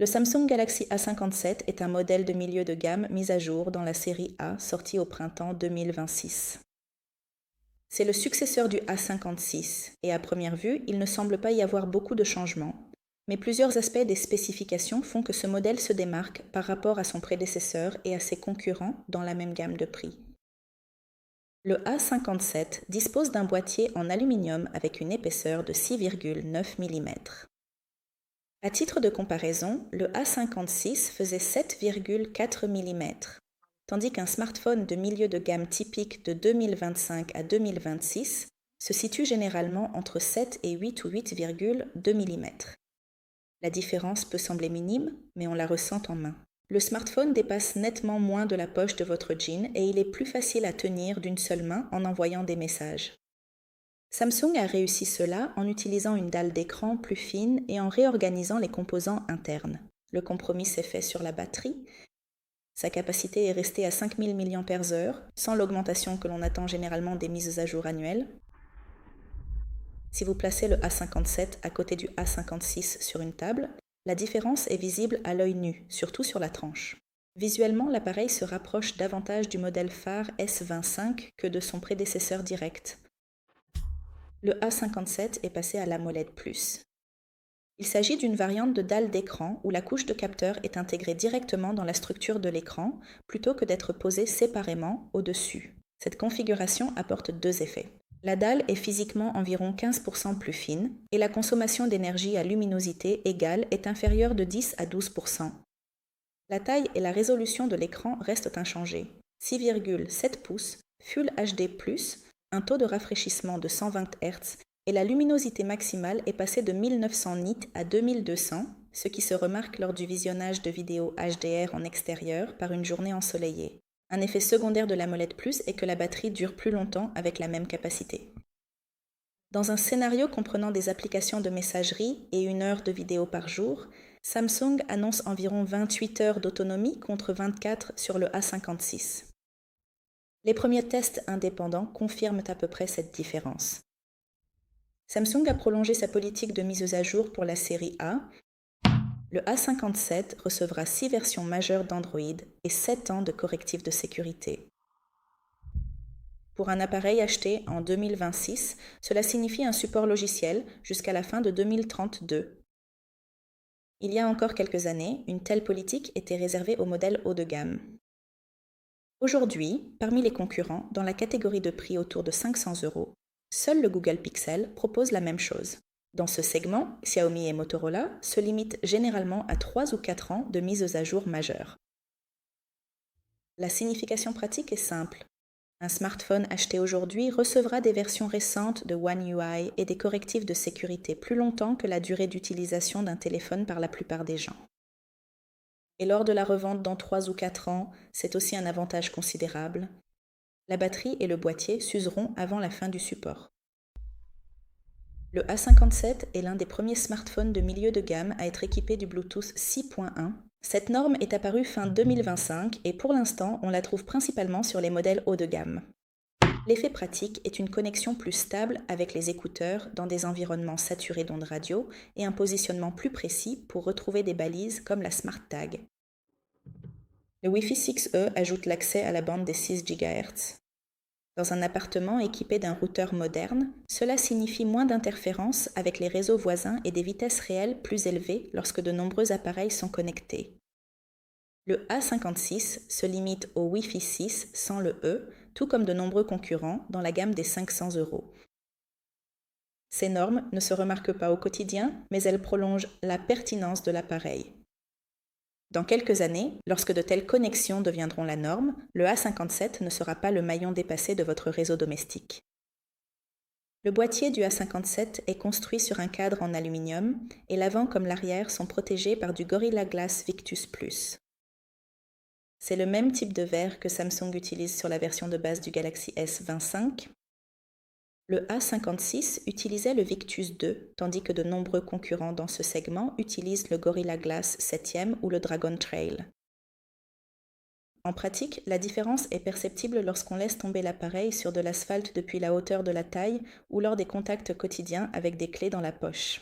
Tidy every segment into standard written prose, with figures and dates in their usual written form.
Le Samsung Galaxy A57 est un modèle de milieu de gamme mis à jour dans la série A sortie au printemps 2026. C'est le successeur du A56 et à première vue, il ne semble pas y avoir beaucoup de changements, mais plusieurs aspects des spécifications font que ce modèle se démarque par rapport à son prédécesseur et à ses concurrents dans la même gamme de prix. Le A57 dispose d'un boîtier en aluminium avec une épaisseur de 6,9 mm. À titre de comparaison, le A56 faisait 7,4 mm, tandis qu'un smartphone de milieu de gamme typique de 2025 à 2026 se situe généralement entre 7 et 8 ou 8,2 mm. La différence peut sembler minime, mais on la ressent en main. Le smartphone dépasse nettement moins de la poche de votre jean et il est plus facile à tenir d'une seule main en envoyant des messages. Samsung a réussi cela en utilisant une dalle d'écran plus fine et en réorganisant les composants internes. Le compromis s'est fait sur la batterie. Sa capacité est restée à 5000 mAh, sans l'augmentation que l'on attend généralement des mises à jour annuelles. Si vous placez le A57 à côté du A56 sur une table, la différence est visible à l'œil nu, surtout sur la tranche. Visuellement, l'appareil se rapproche davantage du modèle phare S25 que de son prédécesseur direct. Le A57 est passé à l'AMOLED+. Il s'agit d'une variante de dalle d'écran où la couche de capteur est intégrée directement dans la structure de l'écran plutôt que d'être posée séparément au-dessus. Cette configuration apporte deux effets. La dalle est physiquement environ 15% plus fine et la consommation d'énergie à luminosité égale est inférieure de 10 à 12%. La taille et la résolution de l'écran restent inchangées. 6,7 pouces, Full HD+, un taux de rafraîchissement de 120 Hz et la luminosité maximale est passée de 1900 nits à 2200, ce qui se remarque lors du visionnage de vidéos HDR en extérieur par une journée ensoleillée. Un effet secondaire de l'AMOLED+ est que la batterie dure plus longtemps avec la même capacité. Dans un scénario comprenant des applications de messagerie et 1 heure de vidéo par jour, Samsung annonce environ 28 heures d'autonomie contre 24 sur le A56. Les premiers tests indépendants confirment à peu près cette différence. Samsung a prolongé sa politique de mise à jour pour la série A. Le A57 recevra 6 versions majeures d'Android et 7 ans de correctifs de sécurité. Pour un appareil acheté en 2026, cela signifie un support logiciel jusqu'à la fin de 2032. Il y a encore quelques années, une telle politique était réservée aux modèles haut de gamme. Aujourd'hui, parmi les concurrents, dans la catégorie de prix autour de 500 €, seul le Google Pixel propose la même chose. Dans ce segment, Xiaomi et Motorola se limitent généralement à 3 ou 4 ans de mises à jour majeures. La signification pratique est simple. Un smartphone acheté aujourd'hui recevra des versions récentes de One UI et des correctifs de sécurité plus longtemps que la durée d'utilisation d'un téléphone par la plupart des gens. Et lors de la revente dans 3 ou 4 ans, c'est aussi un avantage considérable. La batterie et le boîtier s'useront avant la fin du support. Le A57 est l'un des premiers smartphones de milieu de gamme à être équipé du Bluetooth 6.1. Cette norme est apparue fin 2025 et pour l'instant, on la trouve principalement sur les modèles haut de gamme. L'effet pratique est une connexion plus stable avec les écouteurs dans des environnements saturés d'ondes radio et un positionnement plus précis pour retrouver des balises comme la Smart Tag. Le Wi-Fi 6E ajoute l'accès à la bande des 6 GHz. Dans un appartement équipé d'un routeur moderne, cela signifie moins d'interférences avec les réseaux voisins et des vitesses réelles plus élevées lorsque de nombreux appareils sont connectés. Le A56 se limite au Wi-Fi 6 sans le E, tout comme de nombreux concurrents dans la gamme des 500 €. Ces normes ne se remarquent pas au quotidien, mais elles prolongent la pertinence de l'appareil. Dans quelques années, lorsque de telles connexions deviendront la norme, le A57 ne sera pas le maillon dépassé de votre réseau domestique. Le boîtier du A57 est construit sur un cadre en aluminium et l'avant comme l'arrière sont protégés par du Gorilla Glass Victus Plus. C'est le même type de verre que Samsung utilise sur la version de base du Galaxy S25. Le A56 utilisait le Victus 2, tandis que de nombreux concurrents dans ce segment utilisent le Gorilla Glass 7e ou le Dragon Trail. En pratique, la différence est perceptible lorsqu'on laisse tomber l'appareil sur de l'asphalte depuis la hauteur de la taille ou lors des contacts quotidiens avec des clés dans la poche.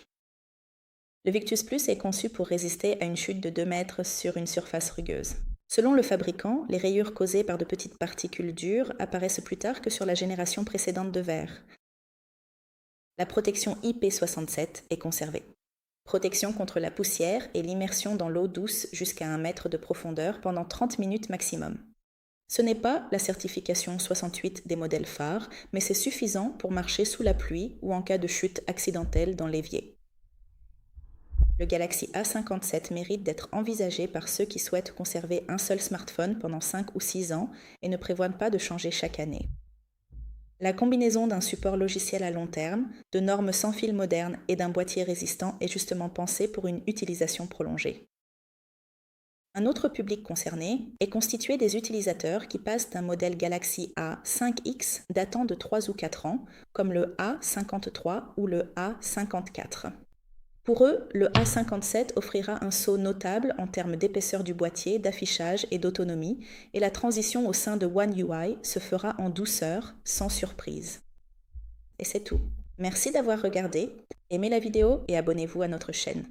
Le Victus Plus est conçu pour résister à une chute de 2 mètres sur une surface rugueuse. Selon le fabricant, les rayures causées par de petites particules dures apparaissent plus tard que sur la génération précédente de verre. La protection IP67 est conservée. Protection contre la poussière et l'immersion dans l'eau douce jusqu'à 1 mètre de profondeur pendant 30 minutes maximum. Ce n'est pas la certification 68 des modèles phares, mais c'est suffisant pour marcher sous la pluie ou en cas de chute accidentelle dans l'évier. Le Galaxy A57 mérite d'être envisagé par ceux qui souhaitent conserver un seul smartphone pendant 5 ou 6 ans et ne prévoient pas de changer chaque année. La combinaison d'un support logiciel à long terme, de normes sans fil modernes et d'un boîtier résistant est justement pensée pour une utilisation prolongée. Un autre public concerné est constitué des utilisateurs qui passent d'un modèle Galaxy A5X datant de 3 ou 4 ans, comme le A53 ou le A54. Pour eux, le A57 offrira un saut notable en termes d'épaisseur du boîtier, d'affichage et d'autonomie, et la transition au sein de One UI se fera en douceur, sans surprise. Et c'est tout. Merci d'avoir regardé, aimez la vidéo et abonnez-vous à notre chaîne.